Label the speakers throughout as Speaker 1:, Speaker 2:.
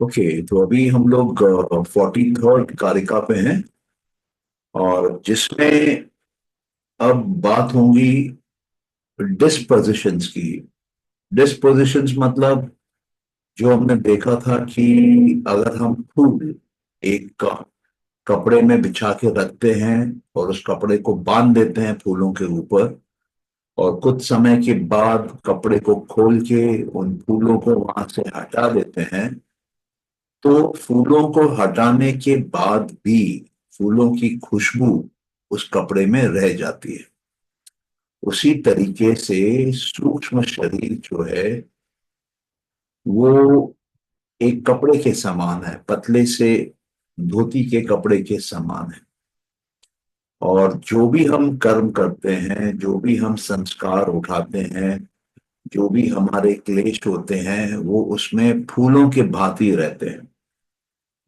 Speaker 1: Okay, तो अभी हम लोग 43rd कारिका पे हैं। और जिसमें अब बात होगी डिस्पोजिशंस की। डिस्पोजिशंस मतलब जो हमने देखा था कि अगर हम फूल एक कपड़े में बिछा के रखते हैं और उस कपड़े को बांध देते हैं फूलों के ऊपर, और कुछ समय के बाद कपड़े को खोल के उन फूलों को वहां से हटा देते हैं, तो फूलों को हटाने के बाद भी फूलों की खुशबू उस कपड़े में रह जाती है। उसी तरीके से सूक्ष्म शरीर जो है वो एक कपड़े के समान है, पतले से धोती के कपड़े के समान है। और जो भी हम कर्म करते हैं, जो भी हम संस्कार उठाते हैं, जो भी हमारे क्लेश होते हैं, वो उसमें फूलों के भांति रहते हैं।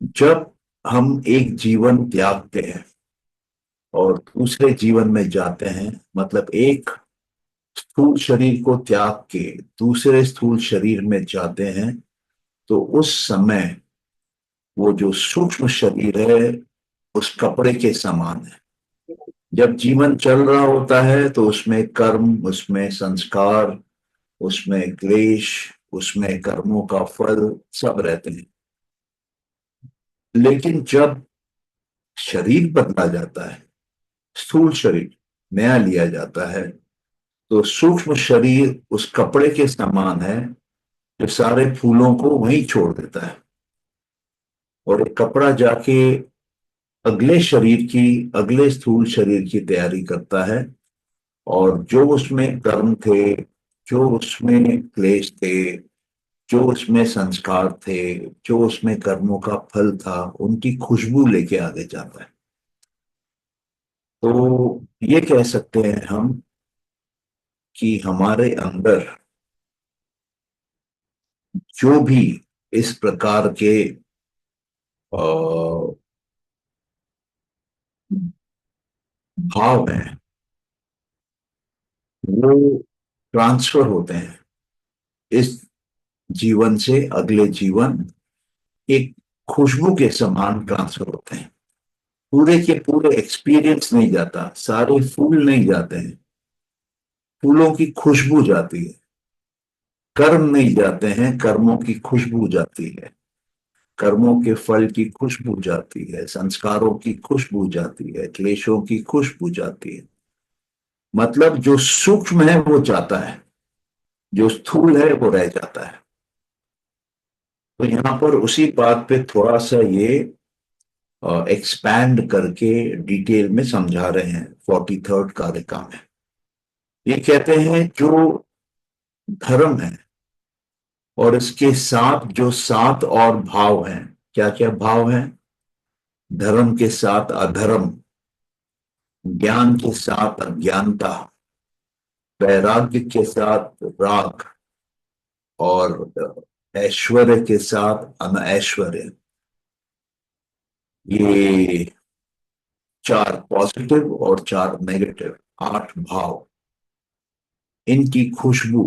Speaker 1: जब हम एक जीवन त्यागते हैं और दूसरे जीवन में जाते हैं, मतलब एक स्थूल शरीर को त्याग के दूसरे स्थूल शरीर में जाते हैं, तो उस समय वो जो सूक्ष्म शरीर है उस कपड़े के समान है। जब जीवन चल रहा होता है तो उसमें कर्म, उसमें संस्कार, उसमें क्लेश, उसमें कर्मों का फल सब रहते हैं। लेकिन जब शरीर बदला जाता है, स्थूल शरीर नया लिया जाता है, तो सूक्ष्म शरीर उस कपड़े के समान है जो सारे फूलों को वहीं छोड़ देता है। और एक कपड़ा जाके अगले शरीर की, अगले स्थूल शरीर की तैयारी करता है। और जो उसमें कर्म थे, जो उसमें क्लेश थे, जो उसमें संस्कार थे, जो उसमें कर्मों का फल था, उनकी खुशबू लेके आगे जाता है। तो ये कह सकते हैं हम कि हमारे अंदर जो भी इस प्रकार के अ, भाव हैं, वो ट्रांसफर होते हैं इस जीवन से अगले जीवन। एक खुशबू के समान ट्रांसफर होते हैं। पूरे के पूरे एक्सपीरियंस नहीं जाता, सारे फूल नहीं जाते हैं, फूलों की खुशबू जाती है। कर्म नहीं जाते हैं, कर्मों की खुशबू जाती है। कर्मों के फल की खुशबू जाती है, संस्कारों की खुशबू जाती है, क्लेशों की खुशबू जाती है। मतलब जो सूक्ष्म है वो जाता है, जो स्थूल है वो रह जाता है। तो यहां पर उसी बात पे थोड़ा सा ये एक्सपैंड करके डिटेल में समझा रहे हैं 43rd कारिका में। ये कहते हैं जो धर्म है और इसके साथ जो सात और भाव हैं। क्या क्या भाव हैं? धर्म के साथ अधर्म, ज्ञान के साथ अज्ञानता, वैराग्य के साथ राग, और ऐश्वर्य के साथ अनऐश्वर्य। ये चार पॉजिटिव और चार नेगेटिव, आठ भाव, इनकी खुशबू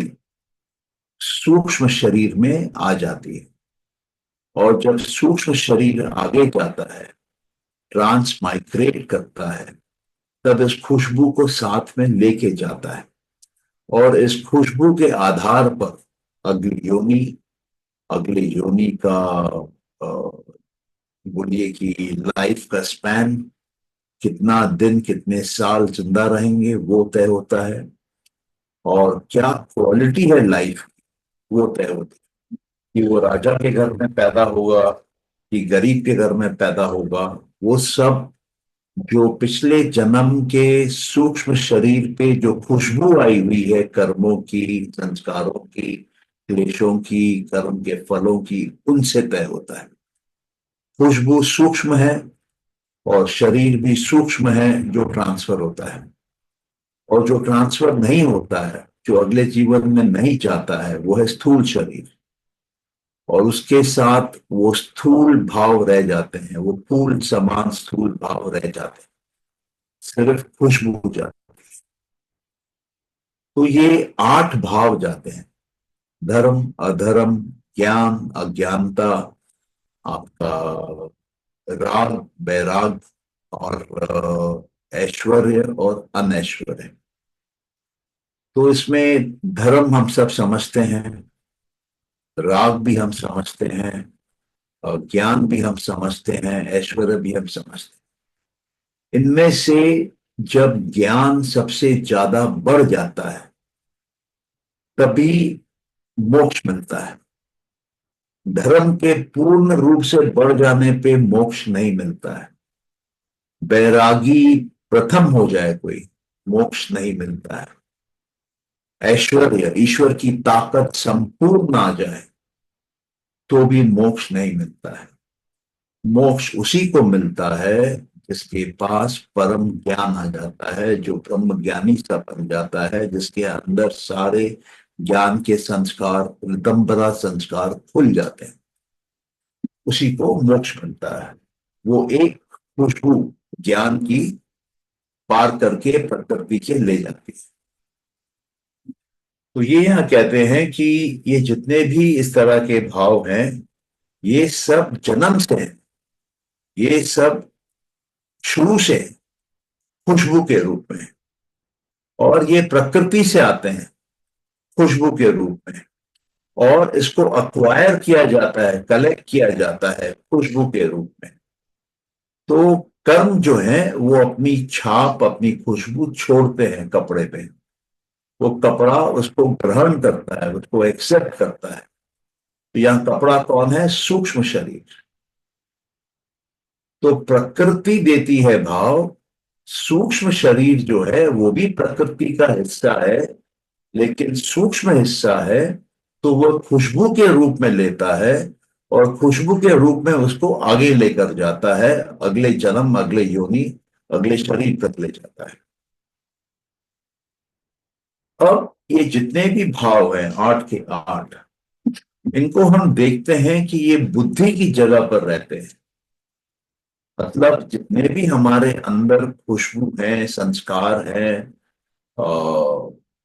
Speaker 1: सूक्ष्म शरीर में आ जाती है। और जब सूक्ष्म शरीर आगे जाता है, ट्रांस माइग्रेट करता है, तब इस खुशबू को साथ में लेके जाता है। और इस खुशबू के आधार पर अगली योनि, अगली योनि का बोलिए कि लाइफ का स्पैन, कितना दिन कितने साल जिंदा रहेंगे वो तय होता है। और क्या क्वालिटी है लाइफ, वो तय होती है। कि वो राजा के घर में पैदा होगा कि गरीब के घर में पैदा होगा, वो सब जो पिछले जन्म के सूक्ष्म शरीर पे जो खुशबू आई हुई है, कर्मों की, संस्कारों की, क्लेशों की, कर्म के फलों की, उनसे तय होता है। खुशबू सूक्ष्म है और शरीर भी सूक्ष्म है जो ट्रांसफर होता है। और जो ट्रांसफर नहीं होता है, जो अगले जीवन में नहीं जाता है, वो है स्थूल शरीर। और उसके साथ वो स्थूल भाव रह जाते हैं, वो फूल समान स्थूल भाव रह जाते हैं, सिर्फ खुशबू जाती। तो ये आठ भाव जाते हैं: धर्म, अधर्म, ज्ञान, अज्ञानता, आपका राग, वैराग और ऐश्वर्य और अनैश्वर्य। तो इसमें धर्म हम सब समझते हैं, राग भी हम समझते हैं, और ज्ञान भी हम समझते हैं, ऐश्वर्य भी हम समझते हैं। इनमें से जब ज्ञान सबसे ज्यादा बढ़ जाता है तभी मोक्ष मिलता है। धर्म के पूर्ण रूप से बढ़ जाने पे मोक्ष नहीं मिलता है। बैरागी प्रथम हो जाए कोई, मोक्ष नहीं मिलता है। ऐश्वर्य, ईश्वर की ताकत संपूर्ण आ जाए तो भी मोक्ष नहीं मिलता है। मोक्ष उसी को मिलता है जिसके पास परम ज्ञान आ जाता है, जो ब्रह्म ज्ञानी सा बन जाता है, जिसके अंदर सारे ज्ञान के संस्कार, नितंबरा संस्कार खुल जाते हैं, उसी को मोक्ष मिलता है। वो एक खुशबू ज्ञान की पार करके प्रकृति के ले जाती है। तो ये यहाँ कहते हैं कि ये जितने भी इस तरह के भाव हैं, ये सब जन्म से हैं, ये सब शुरू से खुशबू के रूप में, और ये प्रकृति से आते हैं खुशबू के रूप में, और इसको अक्वायर किया जाता है, कलेक्ट किया जाता है खुशबू के रूप में। तो कर्म जो है वो अपनी छाप, अपनी खुशबू छोड़ते हैं कपड़े पे। वो कपड़ा उसको ग्रहण करता है, उसको एक्सेप्ट करता है। तो यह कपड़ा कौन है? सूक्ष्म शरीर। तो प्रकृति देती है भाव, सूक्ष्म शरीर जो है वो भी प्रकृति का हिस्सा है, लेकिन सूक्ष्म हिस्सा है, तो वो खुशबू के रूप में लेता है, और खुशबू के रूप में उसको आगे लेकर जाता है, अगले जन्म, अगले योनि, अगले शरीर तक ले जाता है। अब ये जितने भी भाव हैं, 8 के 8, इनको हम देखते हैं कि ये बुद्धि की जगह पर रहते हैं। मतलब जितने भी हमारे अंदर खुशबू है, संस्कार है,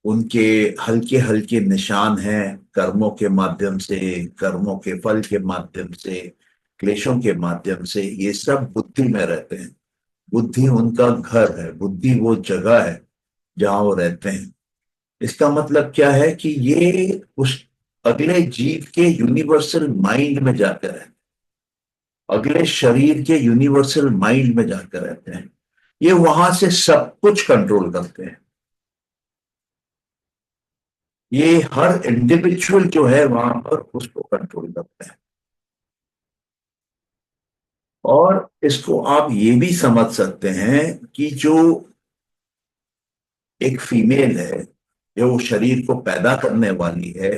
Speaker 1: उनके हल्के हल्के निशान हैं, कर्मों के माध्यम से, कर्मों के फल के माध्यम से, क्लेशों के माध्यम से, ये सब बुद्धि में रहते हैं। बुद्धि उनका घर है, बुद्धि वो जगह है जहां वो रहते हैं। इसका मतलब क्या है कि ये उस अगले जीव के यूनिवर्सल माइंड में जाकर रहते हैं, अगले शरीर के यूनिवर्सल माइंड में जाकर रहते हैं। ये वहां से सब कुछ कंट्रोल करते हैं। ये हर इंडिविजुअल जो है वहां पर उसको कंट्रोल करते हैं। और इसको आप ये भी समझ सकते हैं कि जो एक फीमेल है, जो शरीर को पैदा करने वाली है,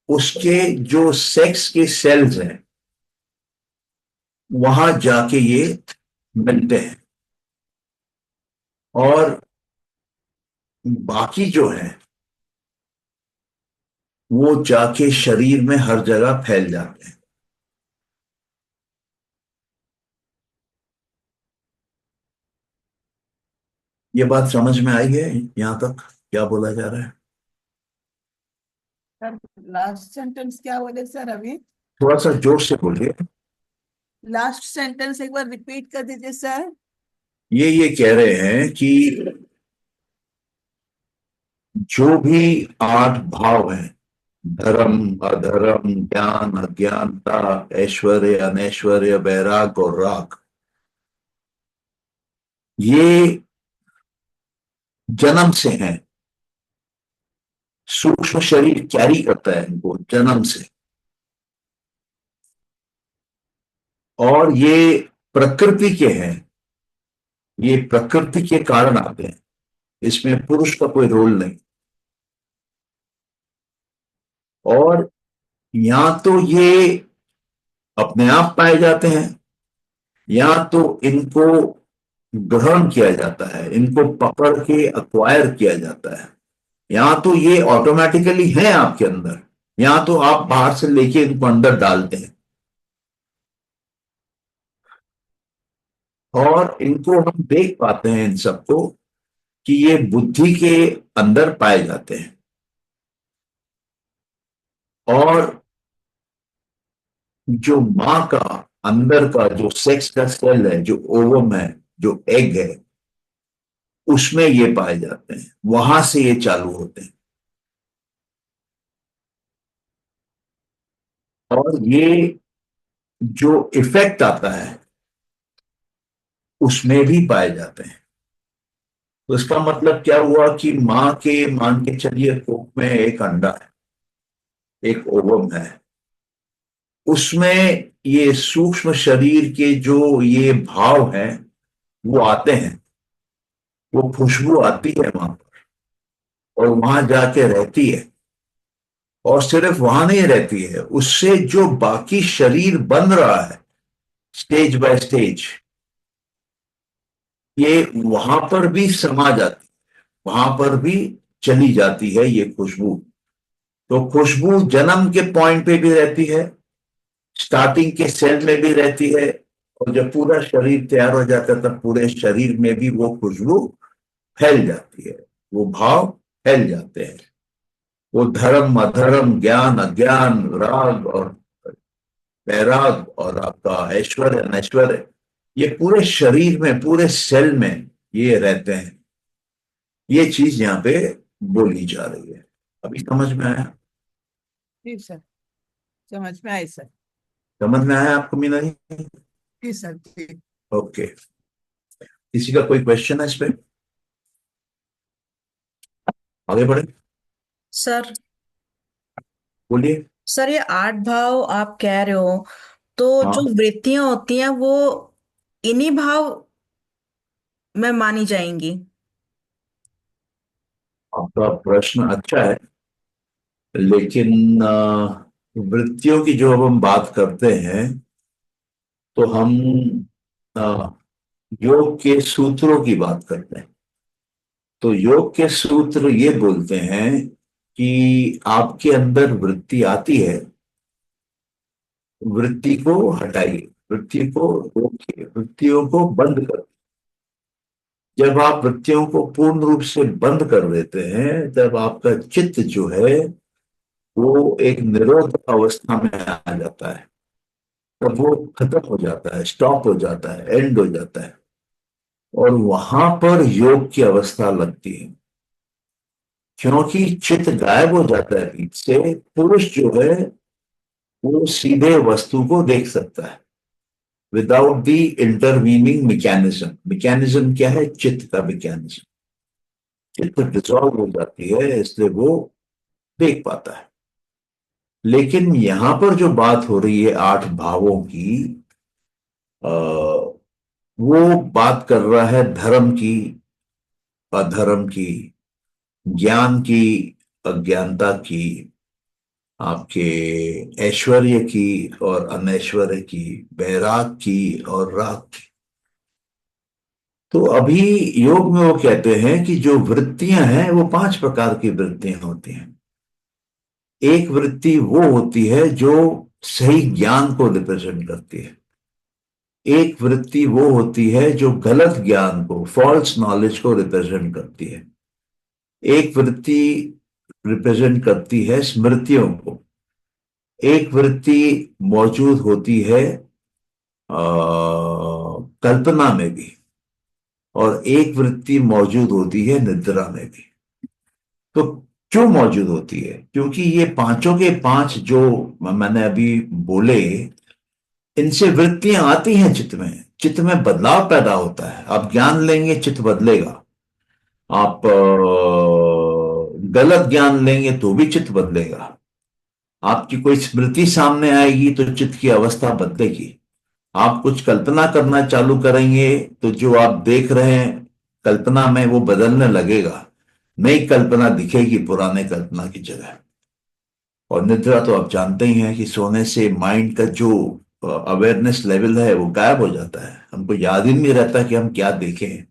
Speaker 1: उसके जो सेक्स के सेल्स हैं वहां जाके ये मिलते हैं, और बाकी जो है वो जाके शरीर में हर जगह फैल जाते हैं। ये बात समझ में आई है यहां तक क्या बोला जा रहा है?
Speaker 2: सर लास्ट सेंटेंस क्या बोले सर अभी?
Speaker 1: थोड़ा सा जोर से बोलिए।
Speaker 2: लास्ट सेंटेंस एक बार रिपीट कर दीजिए सर।
Speaker 1: ये कह रहे हैं कि जो भी 8 भाव हैं, धर्म, अधर्म, ज्ञान, अज्ञानता, ऐश्वर्य, अनैश्वर्य, वैराग और राग, ये जन्म से हैं। सूक्ष्म शरीर कैरी करता है इनको जन्म से, और ये प्रकृति के हैं, ये प्रकृति के कारण आते हैं, इसमें पुरुष का कोई रोल नहीं। और या तो ये अपने आप पाए जाते हैं, या तो इनको ग्रहण किया जाता है, इनको पकड़ के अक्वायर किया जाता है। या तो ये ऑटोमेटिकली है आपके अंदर, या तो आप बाहर से लेके इनको अंदर डालते हैं, और इनको हम देख पाते हैं इन सबको कि ये बुद्धि के अंदर पाए जाते हैं। और जो माँ का अंदर का जो सेक्स का सेल है, जो ओवम है, जो एग है, उसमें ये पाए जाते हैं, वहां से ये चालू होते हैं। और ये जो इफेक्ट आता है उसमें भी पाए जाते हैं। तो इसका मतलब क्या हुआ कि माँ के, मान के चलिए कोख में एक अंडा है, एक ओवम है, उसमें ये सूक्ष्म शरीर के जो ये भाव हैं वो आते हैं, वो खुशबू आती है वहां पर, और वहां जाके रहती है। और सिर्फ वहां नहीं रहती है, उससे जो बाकी शरीर बन रहा है स्टेज बाय स्टेज, ये वहां पर भी समा जाती है, वहां पर भी चली जाती है ये खुशबू। तो खुशबू जन्म के पॉइंट पे भी रहती है, स्टार्टिंग के सेल में भी रहती है, और जब पूरा शरीर तैयार हो जाता है तब पूरे शरीर में भी वो खुशबू फैल जाती है, वो भाव फैल जाते हैं। वो धर्म अधर्म, ज्ञान अज्ञान, राग और वैराग, और आपका ऐश्वर्य अनैश्वर्य, ये पूरे शरीर में, पूरे सेल में ये रहते हैं। ये चीज यहाँ पे बोली जा रही है। अभी समझ में आया?
Speaker 2: जी सर, समझ में आई सर।
Speaker 1: समझ में आया आपको मीना जी?
Speaker 2: जी सर जी।
Speaker 1: ओके। किसी का कोई क्वेश्चन है इस पे? आगे बढ़े,
Speaker 3: सर
Speaker 1: बोलिए।
Speaker 3: सर, ये 8 भाव आप कह रहे हो, तो जो
Speaker 1: हाँ,
Speaker 3: वृत्तियां होती हैं वो इन्हीं भाव में मानी जाएंगी?
Speaker 1: आपका प्रश्न अच्छा है, लेकिन वृत्तियों की जो अब हम बात करते हैं, तो हम अ, योग के सूत्रों की बात करते हैं। तो योग के सूत्र ये बोलते हैं कि आपके अंदर वृत्ति आती है, वृत्ति को हटाइए, वृत्ति को रोकिए, वृत्तियों को बंद कर। जब आप वृत्तियों को पूर्ण रूप से बंद कर देते हैं, तब आपका चित्त जो है वो एक निरोध अवस्था में आ जाता है। तब वो खत्म हो जाता है, स्टॉप हो जाता है, एंड हो जाता है, और वहां पर योग की अवस्था लगती है। क्योंकि चित्त गायब हो जाता है बीच से, पुरुष जो है वो सीधे वस्तु को देख सकता है without the intervening mechanism. Mechanism क्या है? चित्त का मैकेनिज्म। चित्त डिसॉल्व हो जाती है, इसलिए वो देख पाता है। लेकिन यहां पर जो बात हो रही है 8 भावों की, वो बात कर रहा है धर्म की, अधर्म की, ज्ञान की, अज्ञानता की, आपके ऐश्वर्य की और अनैश्वर्य की, वैराग की और राग की। तो अभी योग में वो कहते हैं कि जो वृत्तियां हैं वो 5 प्रकार की वृत्तियां होती हैं। एक वृत्ति वो होती है जो सही ज्ञान को रिप्रेजेंट करती है। एक वृत्ति वो होती है जो गलत ज्ञान को, फॉल्स नॉलेज को रिप्रेजेंट करती है। एक वृत्ति रिप्रेजेंट करती है स्मृतियों को। एक वृत्ति मौजूद होती है कल्पना में भी, और एक वृत्ति मौजूद होती है निद्रा में भी। तो क्यों मौजूद होती है? क्योंकि ये पांचों के पांच जो मैंने अभी बोले, इनसे वृत्तियां आती हैं चित्त में, चित्त में बदलाव पैदा होता है। आप ज्ञान लेंगे, चित्त बदलेगा। आप गलत ज्ञान लेंगे तो भी चित्त बदलेगा। आपकी कोई स्मृति सामने आएगी तो चित्त की अवस्था बदलेगी। आप कुछ कल्पना करना चालू करेंगे तो जो आप देख रहे हैं कल्पना में, वो बदलने लगेगा। नई कल्पना दिखेगी पुराने कल्पना की जगह। और निद्रा तो आप जानते ही हैं कि सोने से माइंड का जो अवेयरनेस लेवल है वो गायब हो जाता है, हमको याद ही नहीं रहता कि हम क्या देखें।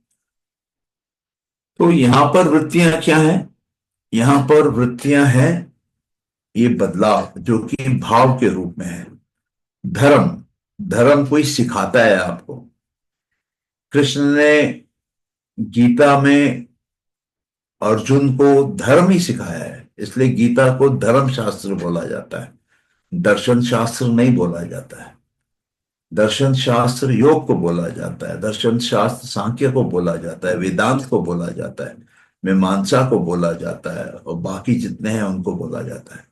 Speaker 1: तो यहां पर वृत्तियां क्या हैं? यहां पर वृत्तियां हैं ये बदलाव जो कि भाव के रूप में है। धर्म, धर्म कोई सिखाता है आपको। कृष्ण ने गीता में अर्जुन को धर्म ही सिखाया है, इसलिए गीता को धर्म शास्त्र बोला जाता है। दर्शन शास्त्र नहीं बोला जाता है। दर्शन शास्त्र योग को बोला जाता है, दर्शन शास्त्र सांख्य को बोला जाता है, वेदांत को बोला जाता है, मीमांसा को बोला जाता है, और बाकी जितने हैं उनको बोला जाता है।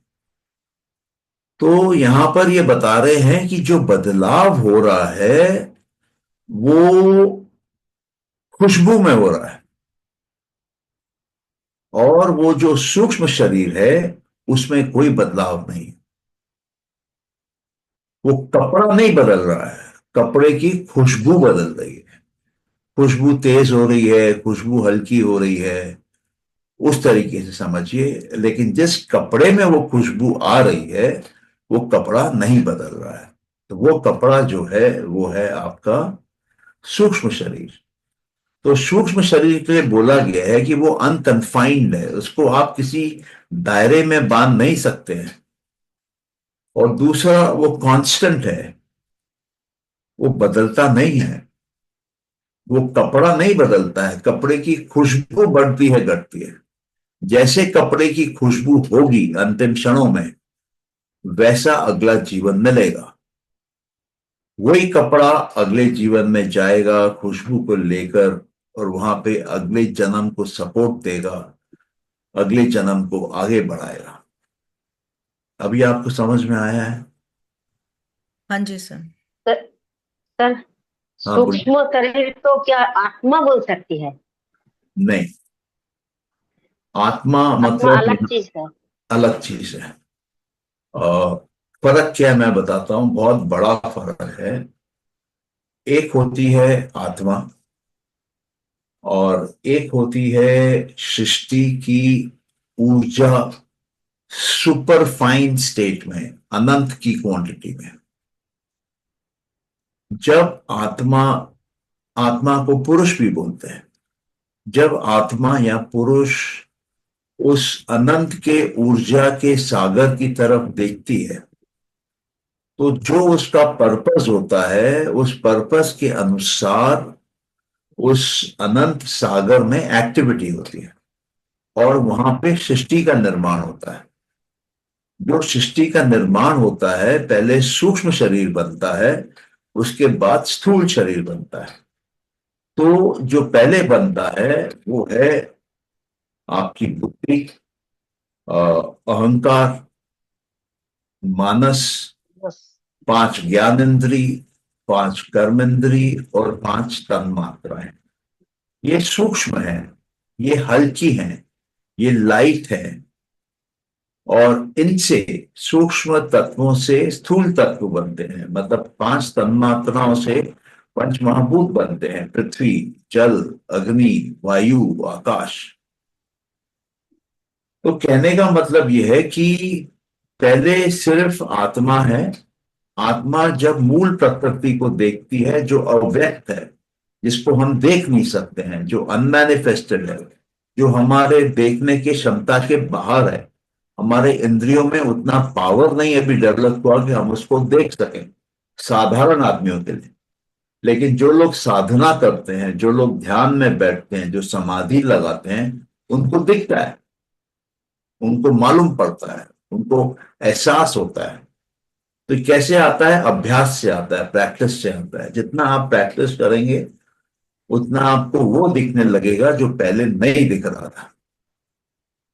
Speaker 1: तो यहां पर ये बता रहे हैं कि जो बदलाव हो रहा है वो खुशबू में हो रहा है, और वो जो सूक्ष्म शरीर है उसमें कोई बदलाव नहीं। वो कपड़ा नहीं बदल रहा है, कपड़े की खुशबू बदल रही है। खुशबू तेज हो रही है, खुशबू हल्की हो रही है, उस तरीके से समझिए। लेकिन जिस कपड़े में वो खुशबू आ रही है वो कपड़ा नहीं बदल रहा है। तो वो कपड़ा जो है वो है आपका सूक्ष्म शरीर। तो सूक्ष्म शरीर के लिए बोला गया है कि वो अनकन्फाइंड है, उसको आप किसी दायरे में बांध नहीं सकते हैं। और दूसरा, वो कांस्टेंट है, वो बदलता नहीं है। वो कपड़ा नहीं बदलता है, कपड़े की खुशबू बढ़ती है घटती है। जैसे कपड़े की खुशबू होगी अंतिम क्षणों में, वैसा अगला जीवन मिलेगा। वही कपड़ा अगले जीवन में जाएगा खुशबू को लेकर, और वहां पे अगले जन्म को सपोर्ट देगा, अगले जन्म को आगे बढ़ाएगा। अभी आपको समझ में आया है?
Speaker 3: हाँ जी सर।
Speaker 4: सर, सर,
Speaker 1: हाँ बोलिए।
Speaker 4: सूक्ष्म शरीर को क्या आत्मा बोल सकती है?
Speaker 1: नहीं, आत्मा
Speaker 4: आत्मा
Speaker 1: मतलब
Speaker 4: अलग चीज है।
Speaker 1: अलग चीज है। और फर्क क्या है मैं बताता हूं, बहुत बड़ा फर्क है। एक होती है आत्मा, और एक होती है सृष्टि की ऊर्जा, सुपर फाइन स्टेट में, अनंत की क्वांटिटी में। जब आत्मा, आत्मा को पुरुष भी बोलते हैं, जब आत्मा या पुरुष उस अनंत के ऊर्जा के सागर की तरफ देखती है, तो जो उसका पर्पस होता है उस पर्पस के अनुसार उस अनंत सागर में एक्टिविटी होती है, और वहां पे सृष्टि का निर्माण होता है। जो सृष्टि का निर्माण होता है, पहले सूक्ष्म शरीर बनता है, उसके बाद स्थूल शरीर बनता है। तो जो पहले बनता है वो है आपकी बुद्धि, अहंकार, मानस,
Speaker 4: बस।
Speaker 1: 5 ज्ञानेंद्री, 5 कर्मेंद्री, और 5 तन्मात्राएं। ये सूक्ष्म है, ये हल्की हैं, ये लाइट है। और इनसे, सूक्ष्म तत्वों से स्थूल तत्व बनते हैं। मतलब 5 तन्मात्राओं से पंच महाभूत बनते हैं: पृथ्वी, जल, अग्नि, वायु, आकाश। तो कहने का मतलब यह है कि पहले सिर्फ आत्मा है। आत्मा जब मूल प्रकृति को देखती है जो अव्यक्त है, जिसको हम देख नहीं सकते हैं, जो अनमैनिफेस्टेड है, जो हमारे देखने की क्षमता के बाहर है, हमारे इंद्रियों में उतना पावर नहीं अभी डेवलप हुआ कि हम उसको देख सकें, साधारण आदमियों के लिए। लेकिन जो लोग साधना करते हैं, जो लोग ध्यान में बैठते हैं, जो समाधि लगाते हैं, उनको दिखता है, उनको मालूम पड़ता है, उनको एहसास होता है। तो कैसे आता है? अभ्यास से आता है, प्रैक्टिस से आता है। जितना आप प्रैक्टिस करेंगे उतना आपको वो दिखने लगेगा जो पहले नहीं दिख रहा था।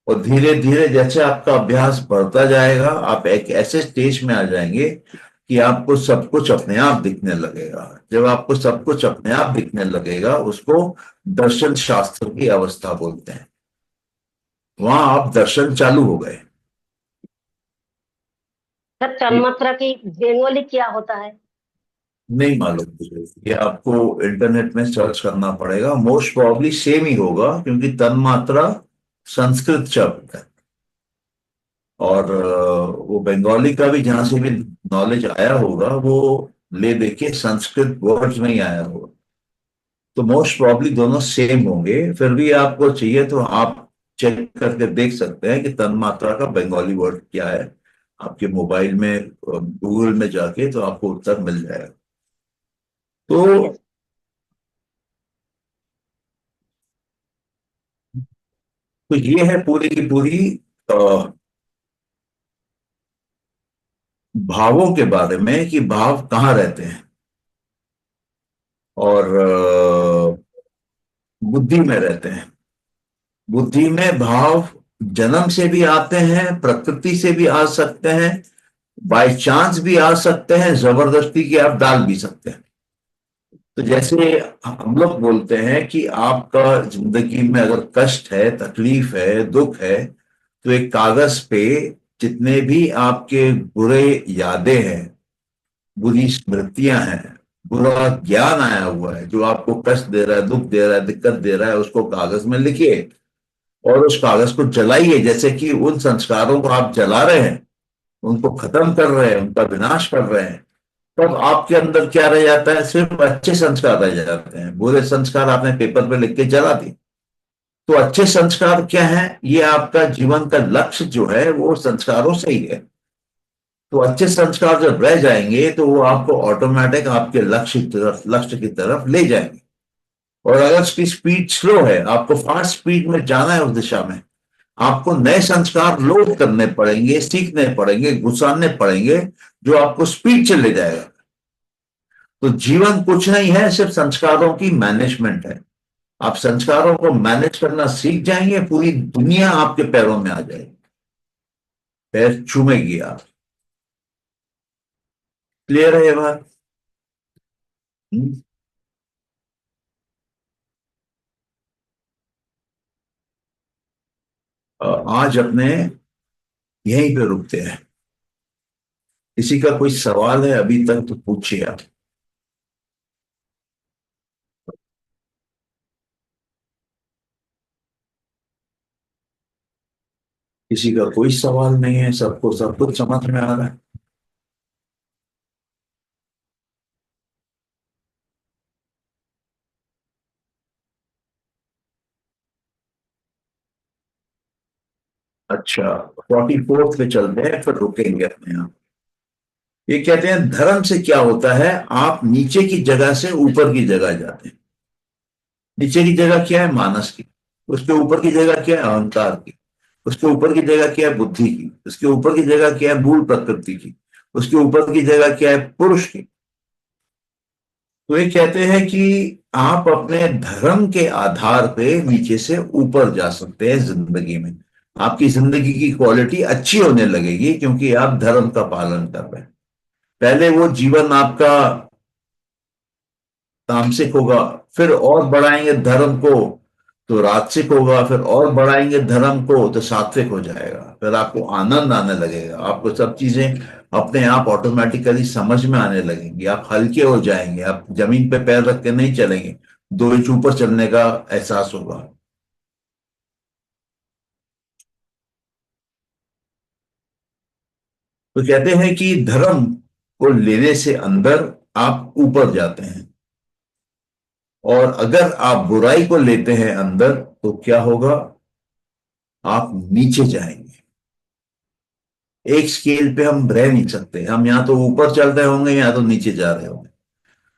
Speaker 1: और धीरे धीरे जैसे आपका अभ्यास बढ़ता जाएगा, आप एक ऐसे स्टेज में आ जाएंगे कि आपको सब कुछ अपने आप दिखने लगेगा। जब आपको सब कुछ अपने आप दिखने लगेगा, उसको दर्शन शास्त्र की अवस्था बोलते हैं। वहां आप दर्शन चालू हो गए।
Speaker 4: सर, तन्मात्रा की बेंगोली क्या होता है?
Speaker 1: नहीं मालूम मुझे, ये आपको इंटरनेट में सर्च करना पड़ेगा। मोस्ट प्रोबेबली सेम ही होगा, क्योंकि तन्मात्रा संस्कृत शब्द है। और वो बंगाली का भी जहां से भी नॉलेज आया होगा, वो ले देखिए संस्कृत वर्ड्स में ही आया होगा। तो मोस्ट प्रोबेबली दोनों सेम होंगे। फिर भी आपको चाहिए तो आप चेक करके देख सकते हैं कि तन्मात्रा का बंगाली वर्ड क्या है। आपके मोबाइल में गूगल में जाके तो आपको उत्तर मिल जाएगा। तो
Speaker 4: ठीक है।
Speaker 1: ये है पूरी की पूरी अ, भावों के बारे में कि भाव कहाँ रहते हैं, और बुद्धि में रहते हैं। बुद्धि में भाव जन्म से भी आते हैं, प्रकृति से भी आ सकते हैं, बाय चांस भी आ सकते हैं, जबरदस्ती की आप डाल भी सकते हैं। तो जैसे हम लोग बोलते हैं कि आपका जिंदगी में अगर कष्ट है, तकलीफ है, दुख है, तो एक कागज पे जितने भी आपके बुरे यादें हैं, बुरी स्मृतियां हैं, बुरा ज्ञान आया हुआ है जो आपको कष्ट दे रहा है, दुख दे रहा है, दिक्कत दे रहा है, उसको कागज में लिखिए और उस कागज को जलाइए। जैसे कि उन संस्कारों को आप जला रहे हैं, उनको खत्म कर रहे हैं, उनका विनाश कर रहे हैं, तब आपके अंदर क्या रह जाता है? सिर्फ अच्छे संस्कार रह जाते हैं। बुरे संस्कार आपने पेपर पे लिख के जला दिए। तो अच्छे संस्कार क्या है? ये आपका जीवन का लक्ष्य जो है वो संस्कारों से ही है। तो अच्छे संस्कार जब रह जाएंगे तो वो आपको ऑटोमेटिक आपके लक्ष्य की तरफ ले जाएंगे। और अगर उसकी स्पीड स्लो है, आपको फास्ट स्पीड में जाना है उस दिशा में, आपको नए संस्कार लोड करने पड़ेंगे, सीखने पड़ेंगे, घुसाने पड़ेंगे, जो आपको स्पीड से ले जाएगा। तो जीवन कुछ नहीं है, सिर्फ संस्कारों की मैनेजमेंट है। आप संस्कारों को मैनेज करना सीख जाएंगे, पूरी दुनिया आपके पैरों में आ जाएगी, पैर चूमेगी आप। क्लियर है ये बात? हम्म? आज अपने यहीं पे रुकते हैं। किसी का कोई सवाल है अभी तक तो पूछिए आप। किसी का कोई सवाल नहीं है, सबको सब कुछ समझ में आ रहा है। अच्छा, 44 पे चलते हैं, फिर रुकेंगे अपने यहाँ। ये कहते हैं धर्म से क्या होता है? आप नीचे की जगह से ऊपर की जगह जाते हैं। नीचे की जगह क्या है? मानस की। उसके ऊपर की जगह क्या है? अहंकार की। उसके ऊपर की जगह क्या है? बुद्धि की। उसके ऊपर की जगह क्या है? मूल प्रकृति की। उसके ऊपर की जगह क्या है? पुरुष की। तो ये कहते हैं कि आप अपने धर्म के आधार पे नीचे से ऊपर जा सकते हैं जिंदगी में। आपकी जिंदगी की क्वालिटी अच्छी होने लगेगी क्योंकि आप धर्म का पालन कर रहे हैं। पहले वो जीवन आपका तामसिक होगा, फिर और बढ़ाएंगे धर्म को तो राजसिक होगा, फिर और बढ़ाएंगे धर्म को तो सात्विक हो जाएगा। फिर आपको आनंद आने लगेगा, आपको सब चीजें अपने आप ऑटोमेटिकली समझ में आने लगेंगी, आप हल्के हो जाएंगे, आप जमीन पे पैर रख के नहीं चलेंगे, 2 इंच ऊपर चलने का एहसास होगा। तो कहते हैं कि धर्म को लेने से अंदर आप ऊपर जाते हैं, और अगर आप बुराई को लेते हैं अंदर तो क्या होगा? आप नीचे जाएंगे। एक स्केल पे हम रह नहीं सकते, हम या तो ऊपर चल रहे होंगे या तो नीचे जा रहे होंगे।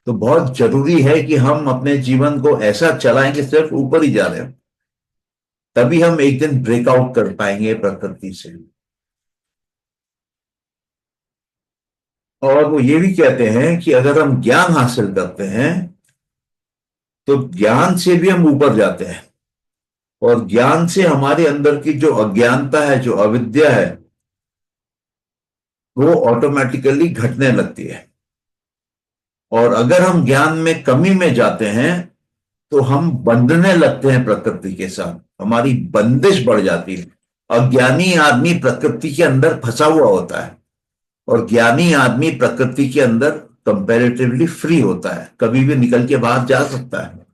Speaker 1: तो बहुत जरूरी है कि हम अपने जीवन को ऐसा चलाएं कि सिर्फ ऊपर ही जा रहे हो, तभी हम एक दिन ब्रेकआउट कर पाएंगे प्रकृति से। और वो ये भी कहते हैं कि अगर हम ज्ञान हासिल करते हैं तो ज्ञान से भी हम ऊपर जाते हैं, और ज्ञान से हमारे अंदर की जो अज्ञानता है, जो अविद्या है, वो ऑटोमेटिकली घटने लगती है। और अगर हम ज्ञान में कमी में जाते हैं तो हम बंधने लगते हैं प्रकृति के साथ, हमारी बंदिश बढ़ जाती है। अज्ञानी आदमी प्रकृति के अंदर फंसा हुआ होता है, और ज्ञानी आदमी प्रकृति के अंदर कंपैरेटिवली फ्री होता है, कभी भी निकल के बाहर जा सकता है।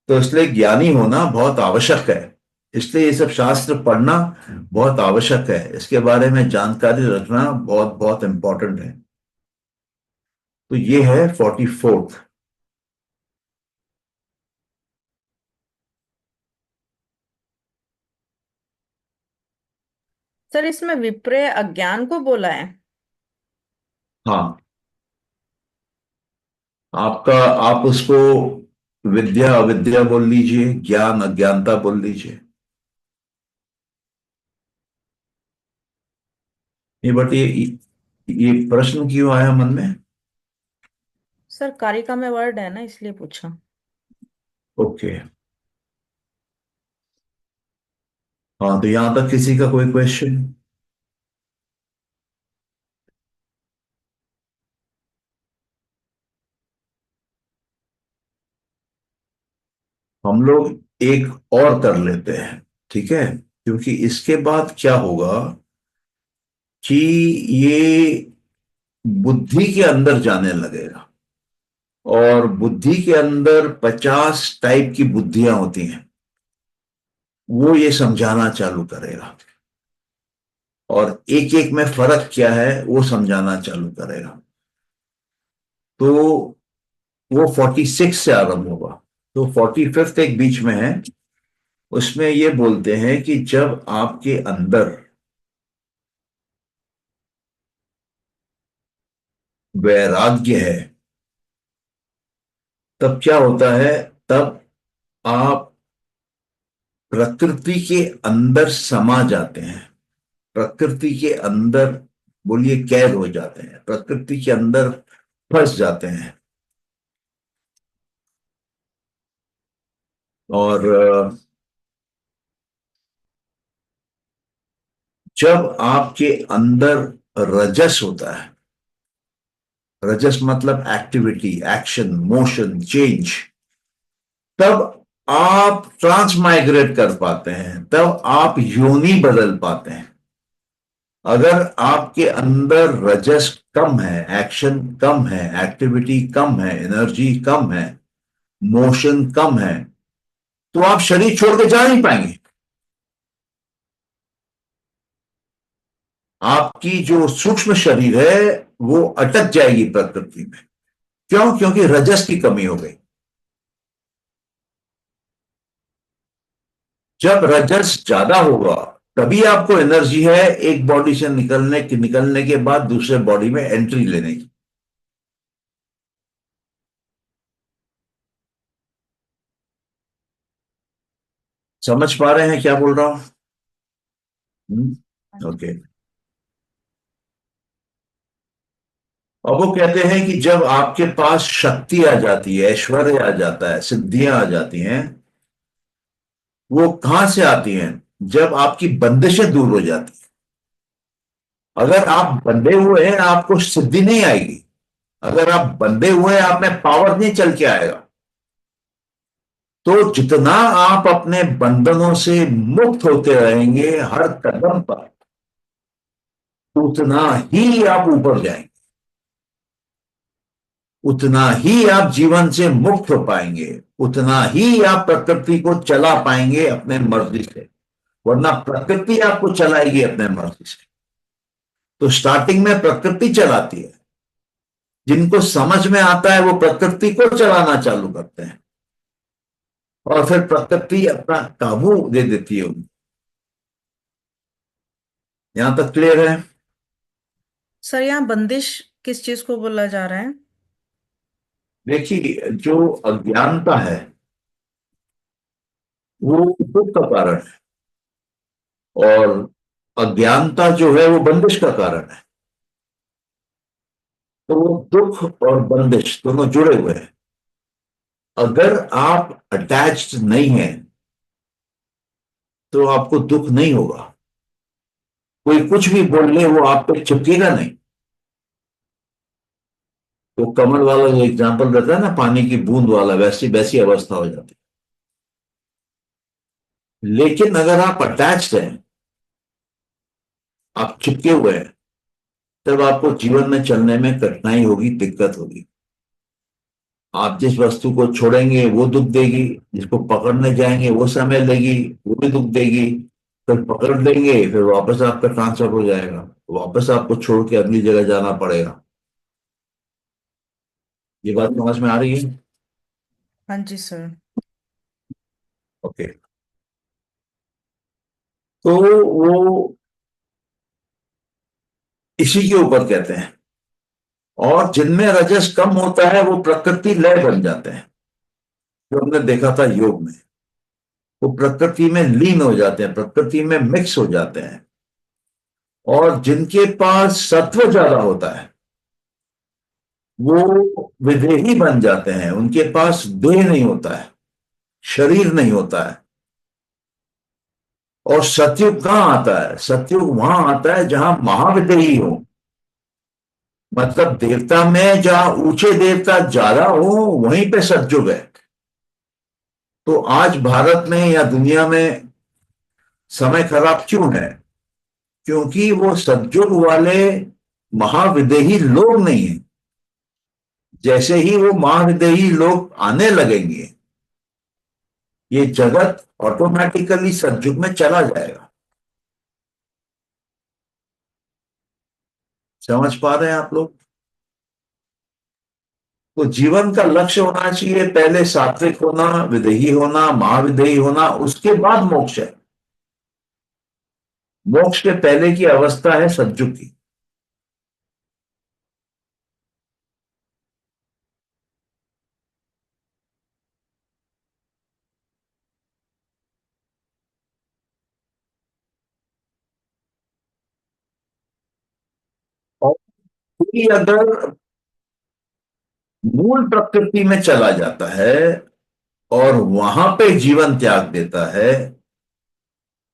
Speaker 1: तो इसलिए ज्ञानी होना बहुत आवश्यक है। इसलिए ये सब शास्त्र पढ़ना बहुत आवश्यक है, इसके बारे में जानकारी रखना बहुत बहुत इंपॉर्टेंट है। तो ये है 44th।
Speaker 3: सर, इसमें विप्रेय अज्ञान को बोला है।
Speaker 1: हाँ, आपका, आप उसको विद्या अविद्या बोल लीजिए, ज्ञान अज्ञानता बोल लीजिए। ये बट ये प्रश्न क्यों आया मन में?
Speaker 3: सर कारिका में वर्ड है ना, इसलिए पूछा।
Speaker 1: ओके। हाँ, तो यहां तक किसी का कोई क्वेश्चन? हम लोग एक और कर लेते हैं, ठीक है? क्योंकि इसके बाद क्या होगा कि ये बुद्धि के अंदर जाने लगेगा, और बुद्धि के अंदर 50 टाइप की बुद्धियां होती हैं, वो ये समझाना चालू करेगा, और एक एक में फर्क क्या है वो समझाना चालू करेगा। तो वो 46 से आरंभ होगा। तो 45th एक बीच में है, उसमें ये बोलते हैं कि जब आपके अंदर वैराग्य है तब क्या होता है, तब आप प्रकृति के अंदर समा जाते हैं, प्रकृति के अंदर, बोलिए, कैद हो जाते हैं, प्रकृति के अंदर फंस जाते हैं। और जब आपके अंदर रजस होता है, रजस मतलब एक्टिविटी, एक्शन, मोशन, चेंज, तब आप ट्रांसमाइग्रेट कर पाते हैं, तब आप योनि बदल पाते हैं। अगर आपके अंदर रजस कम है, एक्शन कम है, एक्टिविटी कम है, एनर्जी कम है, मोशन कम है, तो आप शरीर छोड़ के जा नहीं पाएंगे। आपकी जो सूक्ष्म शरीर है वो अटक जाएगी प्रकृति में। क्यों? क्योंकि रजस की कमी हो गई। जब रजस ज्यादा होगा तभी आपको एनर्जी है एक बॉडी से निकलने के बाद दूसरे बॉडी में एंट्री लेने की। समझ पा रहे हैं क्या बोल रहा हूं? ओके। अब वो कहते हैं कि जब आपके पास शक्ति आ जाती है, ऐश्वर्य आ जाता है, सिद्धियां आ जाती हैं, वो कहां से आती हैं? जब आपकी बंदिशें दूर हो जाती हैं। अगर आप बंधे हुए हैं आपको सिद्धि नहीं आएगी। अगर आप बंधे हुए हैं आप में पावर नहीं चल के आएगा। तो जितना आप अपने बंधनों से मुक्त होते रहेंगे हर कदम पर, उतना ही आप ऊपर जाएंगे, उतना ही आप जीवन से मुक्त हो पाएंगे, उतना ही आप प्रकृति को चला पाएंगे अपने मर्जी से। वरना प्रकृति आपको चलाएगी अपने मर्जी से। तो स्टार्टिंग में प्रकृति चलाती है। जिनको समझ में आता है वो प्रकृति को चलाना चालू करते हैं, और फिर प्रकृति अपना काबू दे देती है उनको। यहां तक क्लियर है?
Speaker 3: सर यहाँ बंदिश किस चीज को बोला जा रहा है?
Speaker 1: देखिए, जो अज्ञानता है वो दुख का कारण है, और अज्ञानता जो है वो बंदिश का कारण है। तो वो दुख और बंदिश दोनों जुड़े हुए हैं। अगर आप अटैच्ड नहीं हैं तो आपको दुख नहीं होगा। कोई कुछ भी बोल ले वो आप पे चिपकेगा नहीं। तो कमल वाला जो एग्जाम्पल रहता है ना, पानी की बूंद वाला, वैसी वैसी अवस्था हो जाती है। लेकिन अगर आप अटैच्ड हैं, आप चिपके हुए हैं, तब आपको जीवन में चलने में कठिनाई होगी, दिक्कत होगी। आप जिस वस्तु को छोड़ेंगे वो दुख देगी, जिसको पकड़ने जाएंगे वो समय लेगी, वो भी दुख देगी। फिर पकड़ लेंगे, फिर वापस आपका ट्रांसफर हो जाएगा, वापस आपको छोड़ के अगली जगह जाना पड़ेगा। ये बात समझ में आ रही है?
Speaker 3: हाँ जी सर।
Speaker 1: ओके। तो वो इसी के ऊपर कहते हैं। और जिनमें रजस कम होता है वो प्रकृति लय बन जाते हैं, जो हमने देखा था योग में। वो प्रकृति में लीन हो जाते हैं, प्रकृति में मिक्स हो जाते हैं, और जिनके पास सत्व ज्यादा होता है वो विदेही बन जाते हैं, उनके पास देह नहीं होता है, शरीर नहीं होता है। और सतयुग कहाँ आता है? सतयुग वहां आता है जहां महाविदेही हो, मतलब देवता में जहां ऊंचे देवता ज्यादा हो वहीं पे सतयुग है। तो आज भारत में या दुनिया में समय खराब क्यों है? क्योंकि वो सतयुग वाले महाविदेही लोग नहीं है। जैसे ही वो महाविदेही लोग आने लगेंगे ये जगत ऑटोमेटिकली सतयुग में चला जाएगा। समझ पा रहे हैं आप लोग? तो जीवन का लक्ष्य होना चाहिए पहले सात्विक होना, विदेही होना, महाविदेही होना, उसके बाद मोक्ष है। मोक्ष के पहले की अवस्था है सतयुग की। और कोई अगर मूल प्रकृति में चला जाता है और वहां पे जीवन त्याग देता है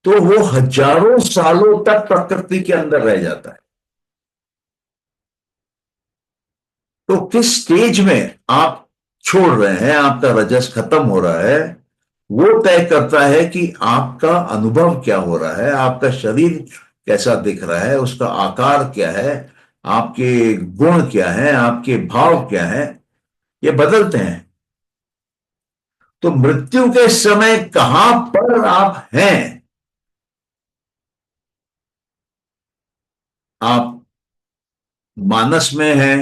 Speaker 1: तो वो हजारों सालों तक प्रकृति के अंदर रह जाता है। तो किस स्टेज में आप छोड़ रहे हैं, आपका रजस खत्म हो रहा है, वो तय करता है कि आपका अनुभव क्या हो रहा है, आपका शरीर कैसा दिख रहा है, उसका आकार क्या है, आपके गुण क्या है, आपके भाव क्या है, ये बदलते हैं। तो मृत्यु के समय कहां पर आप हैं? आप मानस में हैं,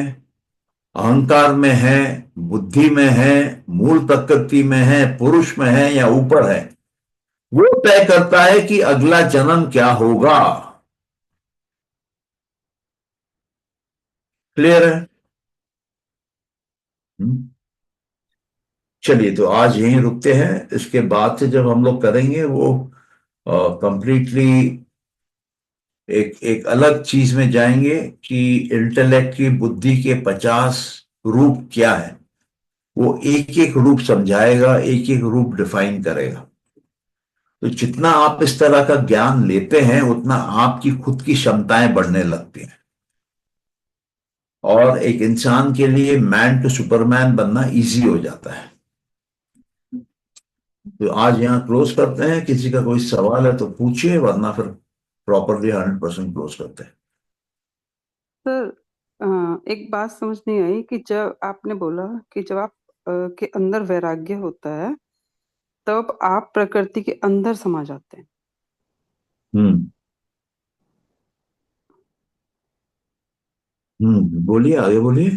Speaker 1: अहंकार में है, बुद्धि में है, मूल प्रकृति में है, पुरुष में है या ऊपर है? वो तय करता है कि अगला जन्म क्या होगा। क्लियर है? हम्म? चलिए, तो आज यहीं रुकते हैं। इसके बाद से जब हम लोग करेंगे वो कंप्लीटली एक एक अलग चीज में जाएंगे कि इंटेलेक्ट की, बुद्धि के 50 रूप क्या है। वो एक एक रूप समझाएगा, एक एक रूप डिफाइन करेगा। तो जितना आप इस तरह का ज्ञान लेते हैं उतना आपकी खुद की क्षमताएं बढ़ने लगती हैं। और एक इंसान के लिए मैन टू सुपरमैन बनना इजी हो जाता है। तो आज यहाँ क्लोज करते हैं। किसी का कोई सवाल है तो पूछिए, वरना फिर प्रॉपरली 100% क्लोज करते हैं।
Speaker 5: सर, एक बात समझ नहीं आई कि जब आपने बोला कि जब आप के अंदर वैराग्य होता है तब आप प्रकृति के अंदर समा जाते हैं।
Speaker 1: हम्म। बोलिए, आगे बोलिए।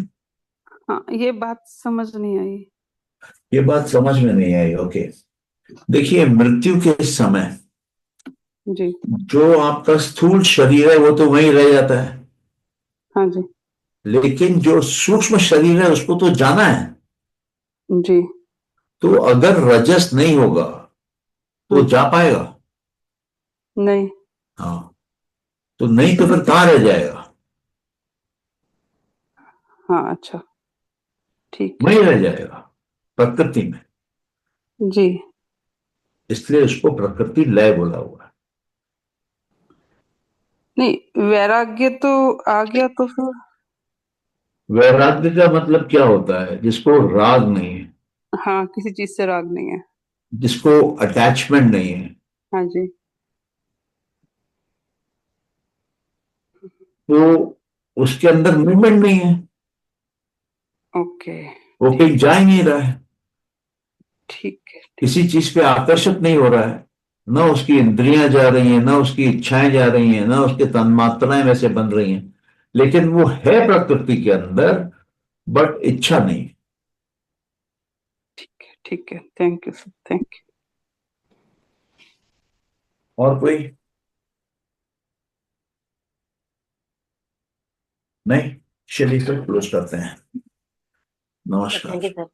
Speaker 5: हाँ, ये बात समझ नहीं आई।
Speaker 1: ये बात समझ में नहीं आई? ओके। देखिए, मृत्यु के समय
Speaker 5: जी।
Speaker 1: जो आपका स्थूल शरीर है वो तो वहीं रह जाता है,
Speaker 5: हाँ जी।
Speaker 1: लेकिन जो सूक्ष्म शरीर है उसको तो जाना है।
Speaker 5: जी।
Speaker 1: तो अगर रजस नहीं होगा तो
Speaker 5: हाँ।
Speaker 1: जा पाएगा?
Speaker 5: नहीं।
Speaker 1: हाँ। तो नहीं तो फिर कहां रह जाएगा?
Speaker 5: हाँ, अच्छा, ठीक है।
Speaker 1: वहीं रह जाएगा, प्रकृति में।
Speaker 5: जी।
Speaker 1: इसलिए उसको प्रकृति लय बोला हुआ है।
Speaker 5: नहीं, वैराग्य तो आ गया तो फिर।
Speaker 1: वैराग्य का मतलब क्या होता है? जिसको राग नहीं है,
Speaker 5: हाँ, किसी चीज से राग नहीं है।
Speaker 1: जिसको अटैचमेंट नहीं है,
Speaker 5: हाँ जी।
Speaker 1: तो उसके अंदर मूवमेंट नहीं है,
Speaker 5: ओके।
Speaker 1: वो कहीं
Speaker 5: ठीक
Speaker 1: जा ही नहीं रहा है,
Speaker 5: ठीक है।
Speaker 1: किसी चीज पे आकर्षित नहीं हो रहा है। ना उसकी इंद्रियां जा रही हैं, ना उसकी इच्छाएं जा रही हैं, ना उसके तन्मात्राएं वैसे बन रही हैं, लेकिन वो है प्रकृति के अंदर, बट इच्छा नहीं।
Speaker 5: ठीक है। ठीक है, thank you sir, thank you.
Speaker 1: और कोई? नहीं? चलिए फिर क्लोज करते हैं।
Speaker 4: थैंक यू
Speaker 1: नमस्कार।
Speaker 4: सर।